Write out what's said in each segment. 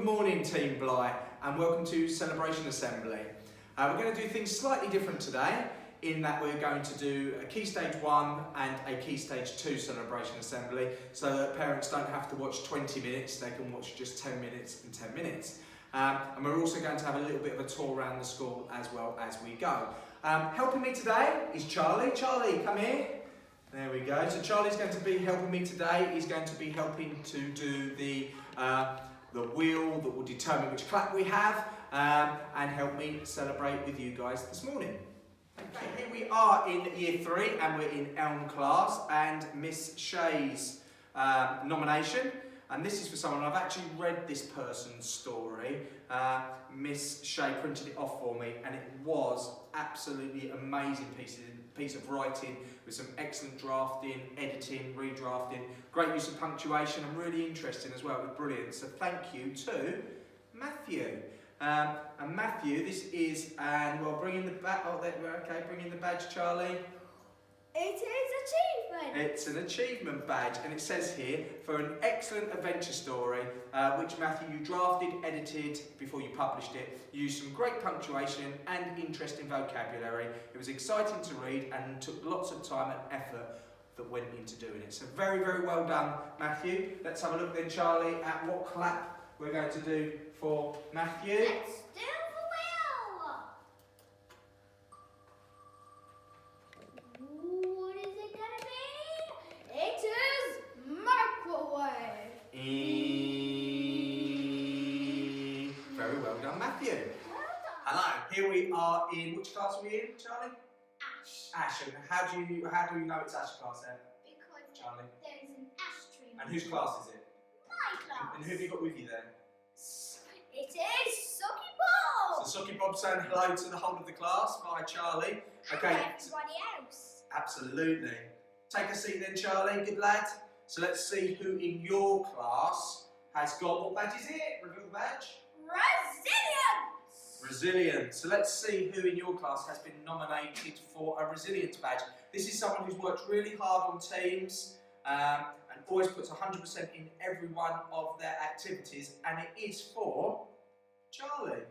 morning Team Blight and welcome to Celebration Assembly. We're going to do things slightly different today in that we're going to do a Key Stage 1 and a Key Stage 2 Celebration Assembly so that parents don't have to watch 20 minutes, they can watch just 10 minutes and 10 minutes. And we're also going to have a little bit of a tour around the school as well as we go. Helping me today is Charlie. Charlie, come here. There we go. So Charlie's going to be helping me today. He's going to be helping to do the wheel that will determine which clap we have and help me celebrate with you guys this morning. Okay, here we are in Year 3 and we're in Elm class and Miss Shay's nomination. And this is for someone, I've actually read this person's story. Miss Shay printed it off for me and it was absolutely amazing piece of writing with some excellent drafting, editing, redrafting, great use of punctuation and really interesting as well, it was brilliant. So thank you to Matthew. And Matthew, this is, and well, bring in the badge, bring in the badge, Charlie. It is achievement. It's an achievement badge, and it says here, for an excellent adventure story, which Matthew, you drafted, edited before you published it, you used some great punctuation and interesting vocabulary. It was exciting to read and took lots of time and effort that went into doing it. So very, very well done, Matthew. Let's have a look then, Charlie, at what clap we're going to do for Matthew. Let's do the wheel. What is it going to be? It is microwave. Very well done, Matthew. Well done. Hello. Here we are in, which class are we in, Charlie? Ash. Ash. And how do you know it's Ash class then? Because Charlie. there's an ash tree. And whose class is it? My class. And who have you got with you then? It is Sucky Bob. So Sucky Bob's saying hello to the whole of the class. Hi, Charlie. Okay. And everybody else. Absolutely. Take a seat then, Charlie. Good lad. So let's see who in your class has got, what badge is it? Reveal the badge. Resilience. Resilience. So let's see who in your class has been nominated for a resilience badge. This is someone who's worked really hard on teams and always puts 100% in every one of their activities, and it is for Charlie.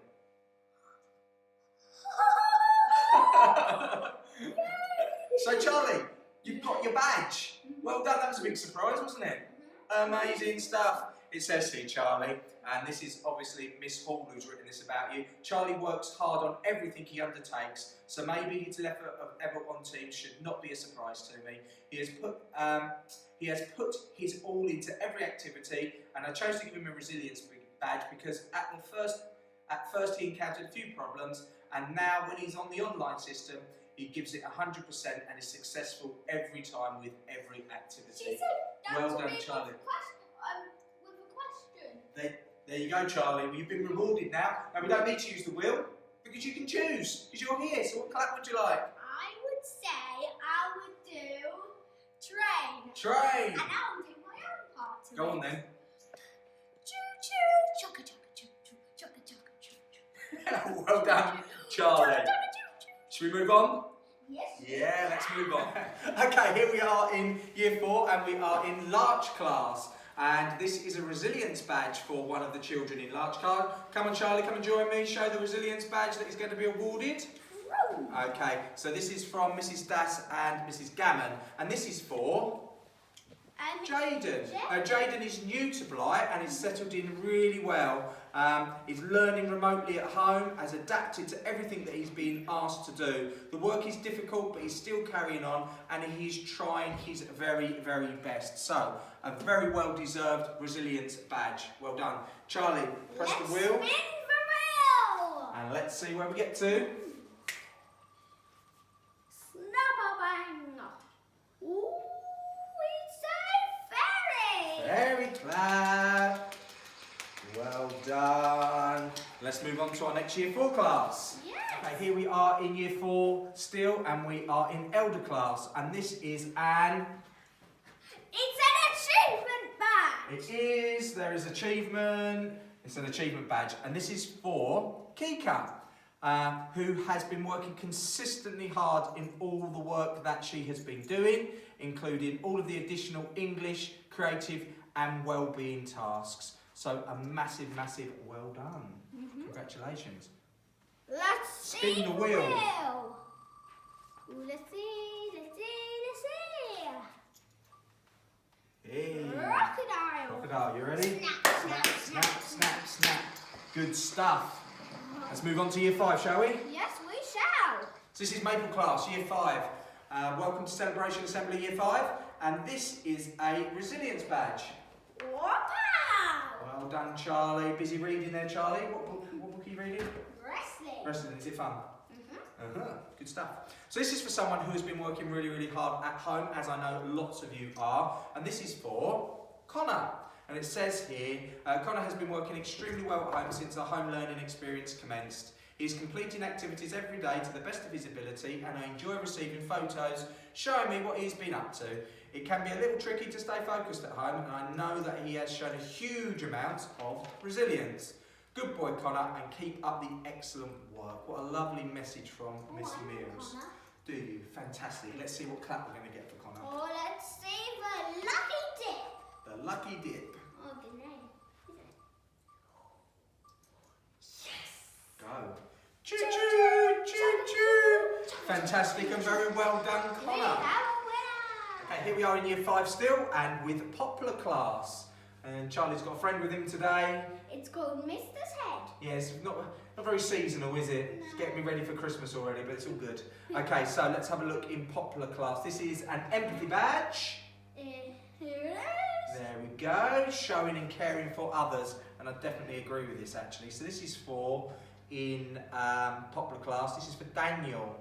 So Charlie, you've got your badge. Well done, that was a big surprise, wasn't it? Amazing stuff. It says here, Charlie, and this is obviously Miss Hall who's written this about you. Charlie works hard on everything he undertakes, so maybe his effort on teams should not be a surprise to me. He has put his all into every activity, and I chose to give him a resilience badge because at first he encountered a few problems, and now when he's on the online system, he gives it 100% and is successful every time with every activity. She said, well done, Charlie. With a question. There you go, Charlie. Well, you've been rewarded now. And we don't need to use the wheel because you can choose because you're here. So what clap would you like? I would say I would do train. Train. And I will do my own part to Go it. on then. Choo choo, chugga chugga choo choo, chugga chugga choo choo. Well done, Charlie. Should we move on? Yes. Yeah, let's move on. Okay, here we are in Year 4 and we are in Larch class. And this is a resilience badge for one of the children in Larch class. Come on, Charlie, come and join me. Show the resilience badge that is going to be awarded. Okay, so this is from Mrs. Das and Mrs. Gammon. And this is for Jaden. Now, Jaden is new to Blight and is settled in really well. He's learning remotely at home, has adapted to everything that he's been asked to do. The work is difficult, but he's still carrying on and he's trying his very, very best. So, a very well-deserved resilience badge. Well done. Charlie, press the wheel. Spin the wheel. And let's see where we get to. Snap-a-bang. Ooh, it's a fairy. Fairy clap. Well done. Let's move on to our next Year 4 class. Yes. Okay, here we are in Year 4 still, and we are in Elder class, and this is an... It's an achievement badge. It is, there is achievement, it's an achievement badge, and this is for Kika, who has been working consistently hard in all the work that she has been doing, including all of the additional English, creative and well-being tasks. So a massive, massive well done. Congratulations. Let's Spin see the wheel. Ooh, let's see. Hey. Crocodile. Crocodile, you ready? Snap, snap, Snap, snap, snap. Good stuff. Let's move on to year 5, shall we? Yes, we shall. So this is Maple class, year 5. Welcome to Celebration Assembly year 5. And this is a resilience badge. Wow. Well done, Charlie. Busy reading there, Charlie. What book are you reading? Wrestling. Wrestling, is it fun? Good stuff. So this is for someone who has been working really, really hard at home, as I know lots of you are. And this is for Connor. And it says here, Connor has been working extremely well at home since our home learning experience commenced. He is completing activities every day to the best of his ability, and I enjoy receiving photos showing me what he's been up to. It can be a little tricky to stay focused at home, and I know that he has shown a huge amount of resilience. Good boy, Connor, and keep up the excellent work. What a lovely message from Miss Mills. Connor. Do you? Fantastic. Let's see what clap we're going to get for Connor. Oh, let's see the lucky dip. The lucky dip. Oh, good name. Yes. Go. Choo choo, choo choo. Fantastic and very well done, We Connor. have a winner. Okay, here we are in year 5 still, and with popular class. And Charlie's got a friend with him today. It's called Mr.'s Head. Yes, not very seasonal, is it? It's getting me ready for Christmas already, but it's all good. Okay, so let's have a look in popular class. This is an empathy badge. Here it is. There we go, showing and caring for others. And I definitely agree with this actually. So this is for, in popular class, this is for Daniel.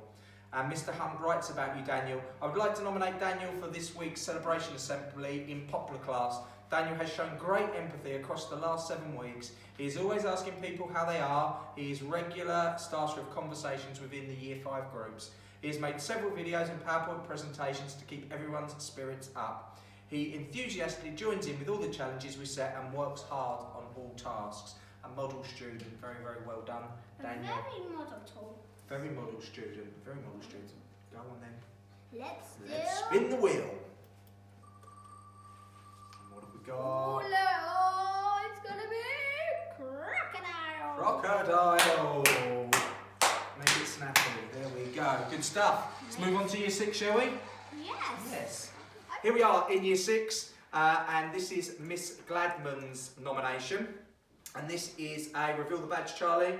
And Mr. Hunt writes about you, Daniel. I would like to nominate Daniel for this week's Celebration Assembly in popular class. Daniel has shown great empathy across the last 7 weeks. He is always asking people how they are. He is regular starter of conversations within the year 5 groups. He has made several videos and PowerPoint presentations to keep everyone's spirits up. He enthusiastically joins in with all the challenges we set and works hard on all tasks. A model student, very, very well done, Daniel. Very model tool. Very model student, very model student. Go on then. Let's Spin the wheel. What have we got? Oh, it's gonna be crocodile. Crocodile. Make it snappy. There we go. Good stuff. Let's move on to year 6, shall we? Yes. Yes. Here we are in year 6, and this is Miss Gladman's nomination. And this is a reveal the badge, Charlie.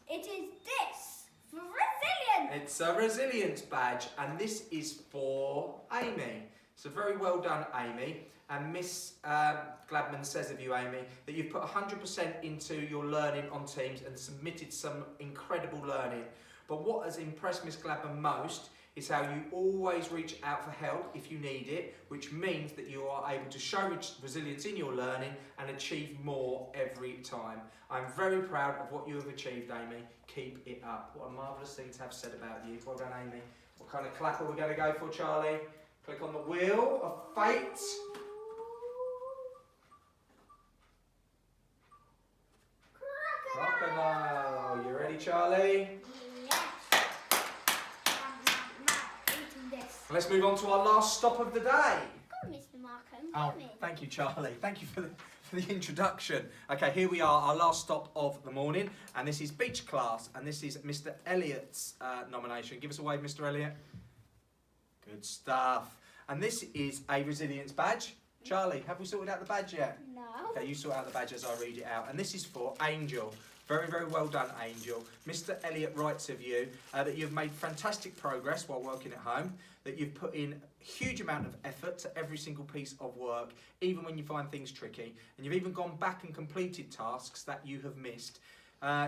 It is this for resilience. It's a resilience badge, and this is for Amy. So very well done, Amy. And Miss Gladman says of you, Amy, that you've put 100% into your learning on Teams and submitted some incredible learning. But what has impressed Miss Gladman most is how you always reach out for help if you need it, which means that you are able to show resilience in your learning and achieve more every time. I'm very proud of what you have achieved, Amy. Keep it up. What a marvellous thing to have said about you. Well done, Amy. What kind of clap are we going to go for, Charlie? Click on the wheel of fate. Crocodile. You ready, Charlie? Yes. Eating this. Let's move on to our last stop of the day. Come on, Mr. Markham. Oh, Come in. thank you, Charlie. Thank you for the introduction. Okay, here we are, our last stop of the morning, and this is beach class, and this is Mr. Elliott's nomination. Give us a wave, Mr. Elliott. Good stuff. And this is a resilience badge. Charlie, have we sorted out the badge yet? No. Okay, you sort out the badge as I read it out. And this is for Angel. Very, very well done, Angel. Mr. Elliott writes of you that you've made fantastic progress while working at home, that you've put in a huge amount of effort to every single piece of work, even when you find things tricky. And you've even gone back and completed tasks that you have missed.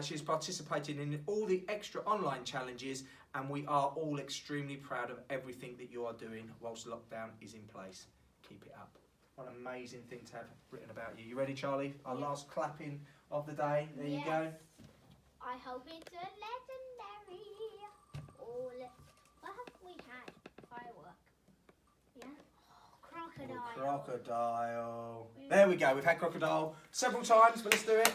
She's participated in all the extra online challenges, and we are all extremely proud of everything that you are doing whilst lockdown is in place. Keep it up. What an amazing thing to have written about you. You ready, Charlie? Our last clapping of the day. There you go. I hope it's a legendary. Oh, what have we had? Firework. Yeah. Oh, crocodile. Crocodile. There we go. We've had crocodile several times, but let's do it.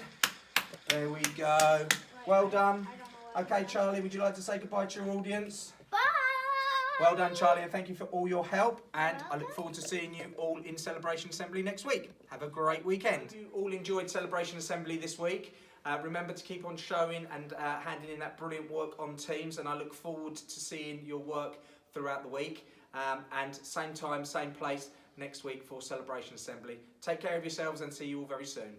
There we go. Well done. I don't know what Okay, Charlie, would you like to say goodbye to your audience? Bye. Well done, Charlie, and thank you for all your help. And I look forward to seeing you all in Celebration Assembly next week. Have a great weekend. You all enjoyed Celebration Assembly this week. Remember to keep on showing and handing in that brilliant work on Teams, and I look forward to seeing your work throughout the week. And same time, same place next week for Celebration Assembly. Take care of yourselves and see you all very soon.